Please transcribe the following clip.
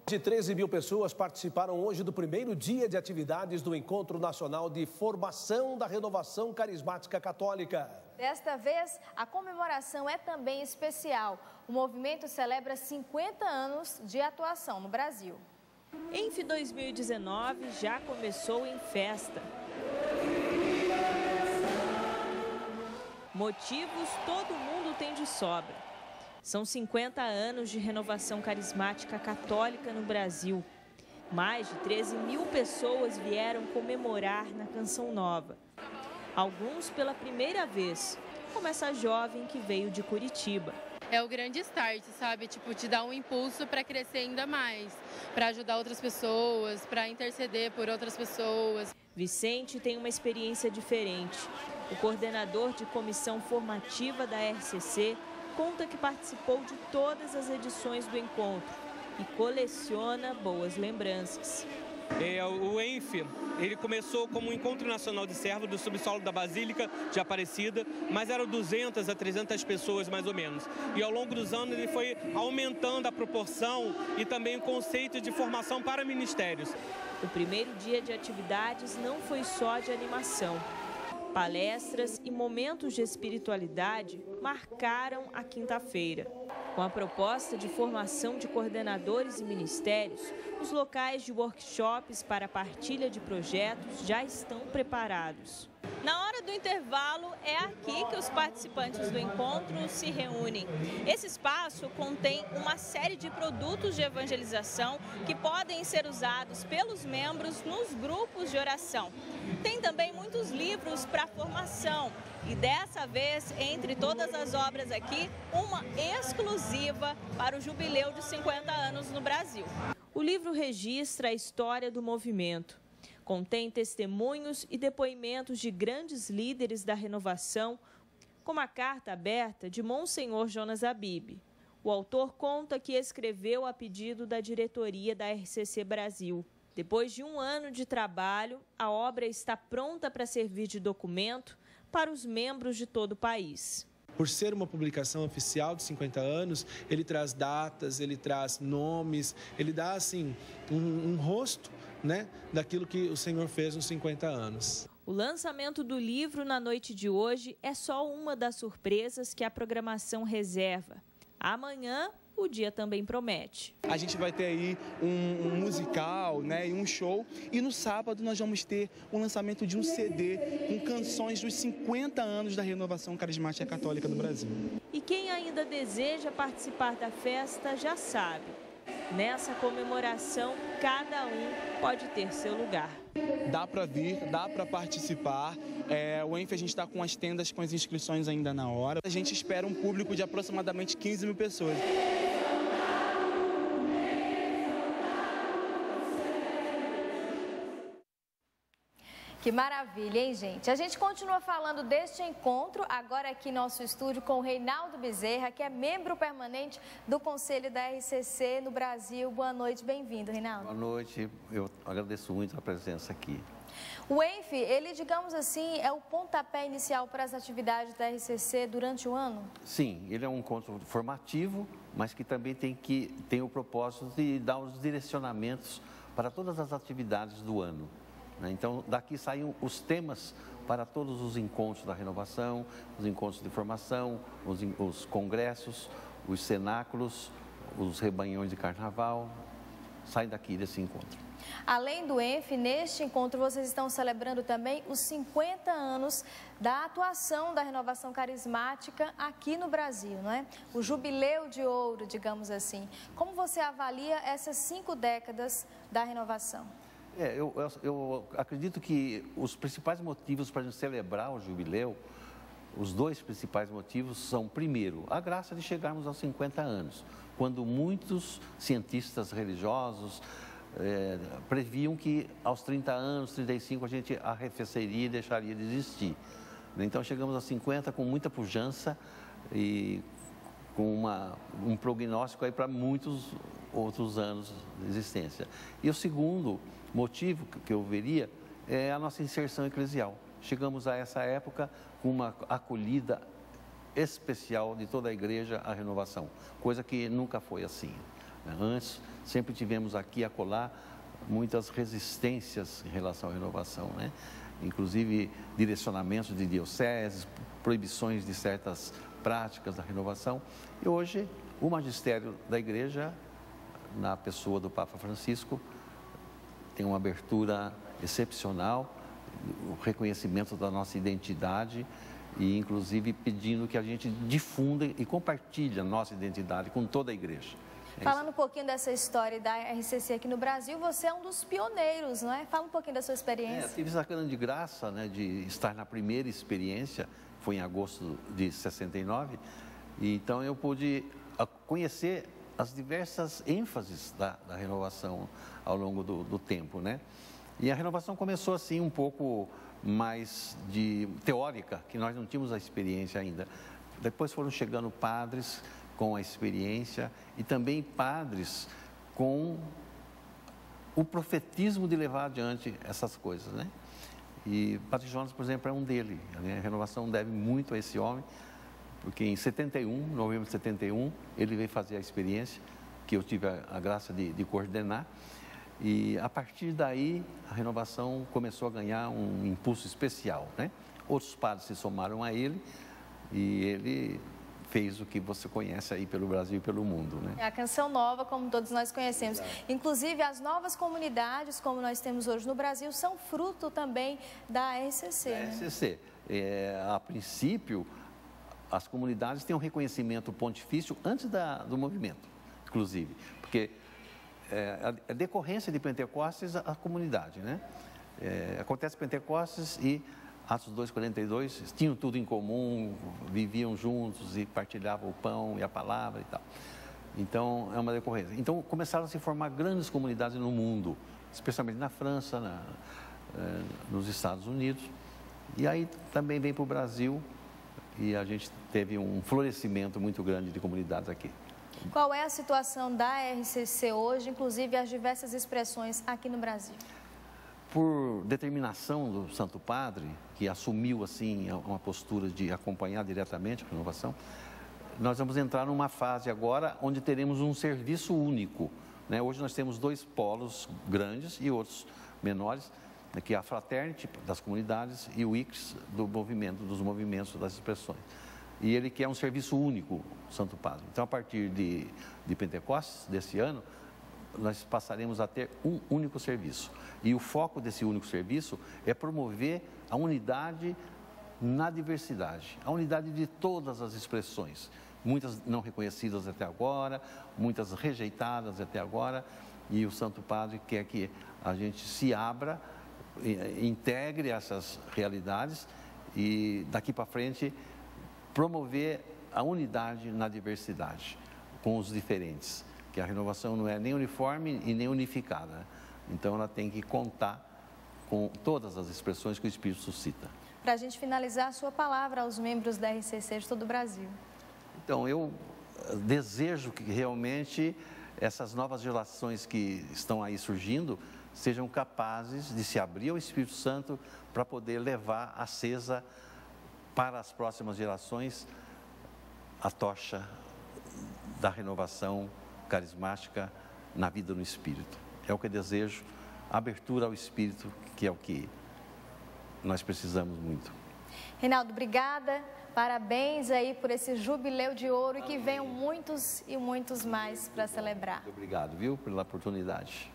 De 13 mil pessoas participaram hoje do primeiro dia de atividades do Encontro Nacional de Formação da Renovação Carismática Católica. Desta vez, a comemoração é também especial. O movimento celebra 50 anos de atuação no Brasil. ENF 2019 já começou em festa. Motivos todo mundo tem de sobra. São 50 anos de renovação carismática católica no Brasil. Mais de 13 mil pessoas vieram comemorar na Canção Nova. Alguns pela primeira vez, como essa jovem que veio de Curitiba. É o grande start, sabe? Tipo, te dá um impulso para crescer ainda mais, para ajudar outras pessoas, para interceder por outras pessoas. Vicente tem uma experiência diferente. O coordenador de comissão formativa da RCC conta que participou de todas as edições do encontro e coleciona boas lembranças. O ENF, ele começou como um encontro nacional de servos do subsolo da Basílica de Aparecida, mas eram 200 a 300 pessoas mais ou menos. E ao longo dos anos ele foi aumentando a proporção e também o conceito de formação para ministérios. O primeiro dia de atividades não foi só de animação. Palestras e momentos de espiritualidade marcaram a quinta-feira. Com a proposta de formação de coordenadores e ministérios, os locais de workshops para partilha de projetos já estão preparados. Na hora do intervalo, é aqui que os participantes do encontro se reúnem. Esse espaço contém uma série de produtos de evangelização que podem ser usados pelos membros nos grupos de oração. Tem também muitos livros para formação e dessa vez, entre todas as obras aqui, uma exclusiva para o jubileu de 50 anos no Brasil. O livro registra a história do movimento. Contém testemunhos e depoimentos de grandes líderes da renovação, como a carta aberta de Monsenhor Jonas Abib. O autor conta que escreveu a pedido da diretoria da RCC Brasil. Depois de um ano de trabalho, a obra está pronta para servir de documento para os membros de todo o país. Por ser uma publicação oficial de 50 anos, ele traz datas, ele traz nomes, ele dá assim um rosto, né, daquilo que o Senhor fez nos 50 anos. O lançamento do livro na noite de hoje é só uma das surpresas que a programação reserva. Amanhã, o dia também promete. A gente vai ter aí um musical, né, e um show. E no sábado nós vamos ter o lançamento de um CD com canções dos 50 anos da renovação carismática católica do Brasil. E quem ainda deseja participar da festa já sabe. Nessa comemoração, cada um pode ter seu lugar. Dá para vir, dá para participar. O ENF, a gente está com as tendas com as inscrições ainda na hora. A gente espera um público de aproximadamente 15 mil pessoas. Que maravilha, hein, gente? A gente continua falando deste encontro, agora aqui no nosso estúdio com o Reinaldo Bezerra, que é membro permanente do Conselho da RCC no Brasil. Boa noite, bem-vindo, Reinaldo. Boa noite, eu agradeço muito a presença aqui. O ENF, ele, digamos assim, é o pontapé inicial para as atividades da RCC durante o ano? Sim, ele é um encontro formativo, mas que também tem o propósito de dar os direcionamentos para todas as atividades do ano. Então, daqui saem os temas para todos os encontros da renovação, os encontros de formação, os congressos, os cenáculos, os rebanhões de carnaval, saem daqui desse encontro. Além do ENF, neste encontro vocês estão celebrando também os 50 anos da atuação da renovação carismática aqui no Brasil, não é? O jubileu de ouro, digamos assim. Como você avalia essas 5 décadas da renovação? Eu acredito que os principais motivos para a gente celebrar o jubileu, os 2 principais motivos são, primeiro, a graça de chegarmos aos 50 anos, quando muitos cientistas religiosos previam que aos 30 anos, 35, a gente arrefeceria e deixaria de existir. Então, chegamos aos 50 com muita pujança e com um prognóstico aí para muitos outros anos de existência. E o segundo motivo que eu veria é a nossa inserção eclesial. Chegamos a essa época com uma acolhida especial de toda a igreja à renovação, coisa que nunca foi assim. Antes, sempre tivemos aqui e acolá muitas resistências em relação à renovação, né? Inclusive direcionamentos de dioceses, proibições de certas práticas da renovação. E hoje, o magistério da Igreja, na pessoa do Papa Francisco, tem uma abertura excepcional, o reconhecimento da nossa identidade e, inclusive, pedindo que a gente difunda e compartilhe a nossa identidade com toda a Igreja. Falando um pouquinho dessa história da RCC aqui no Brasil, você é um dos pioneiros, não é? Fala um pouquinho da sua experiência. Tive essa grande graça, né, de estar na primeira experiência, foi em agosto de 69, e então eu pude conhecer as diversas ênfases da renovação ao longo do tempo, né? E a renovação começou assim um pouco mais teórica, que nós não tínhamos a experiência ainda. Depois foram chegando padres com a experiência e também padres com o profetismo de levar adiante essas coisas, né? E Padre Jonas, por exemplo, é um dele. A renovação deve muito a esse homem, porque em 71, novembro de 71, ele veio fazer a experiência, que eu tive a graça de coordenar, e a partir daí a renovação começou a ganhar um impulso especial, né? Outros padres se somaram a ele e ele fez o que você conhece aí pelo Brasil e pelo mundo, né? É a Canção Nova, como todos nós conhecemos. Exato. Inclusive, as novas comunidades, como nós temos hoje no Brasil, são fruto também da RCC. Da RCC. A princípio, as comunidades têm um reconhecimento pontifício antes do movimento, inclusive, porque a decorrência de Pentecostes, a comunidade, né? Acontece Pentecostes e Atos 2:42, tinham tudo em comum, viviam juntos e partilhavam o pão e a palavra e tal. Então, é uma decorrência. Então, começaram a se formar grandes comunidades no mundo, especialmente na França, nos Estados Unidos. E aí também vem para o Brasil e a gente teve um florescimento muito grande de comunidades aqui. Qual é a situação da RCC hoje, inclusive as diversas expressões aqui no Brasil? Por determinação do Santo Padre, que assumiu assim uma postura de acompanhar diretamente a renovação, nós vamos entrar numa fase agora onde teremos um serviço único, né? Hoje nós temos 2 polos grandes e outros menores, que é a Fraternity das comunidades e o ICRES dos movimentos das expressões. E ele quer um serviço único, o Santo Padre. Então, a partir de Pentecostes desse ano, nós passaremos a ter um único serviço. E o foco desse único serviço é promover a unidade na diversidade, a unidade de todas as expressões, muitas não reconhecidas até agora, muitas rejeitadas até agora, e o Santo Padre quer que a gente se abra, integre essas realidades e daqui para frente promover a unidade na diversidade, com os diferentes, que a renovação não é nem uniforme e nem unificada. Então, ela tem que contar com todas as expressões que o Espírito suscita. Para a gente finalizar, a sua palavra aos membros da RCC de todo o Brasil. Então, eu desejo que realmente essas novas gerações que estão aí surgindo sejam capazes de se abrir ao Espírito Santo para poder levar acesa para as próximas gerações a tocha da renovação carismática na vida no Espírito. É o que eu desejo, abertura ao Espírito, que é o que nós precisamos muito. Reinaldo, obrigada, parabéns aí por esse jubileu de ouro. Amém. E que venham muitos e muitos mais para celebrar. Muito obrigado, viu, pela oportunidade.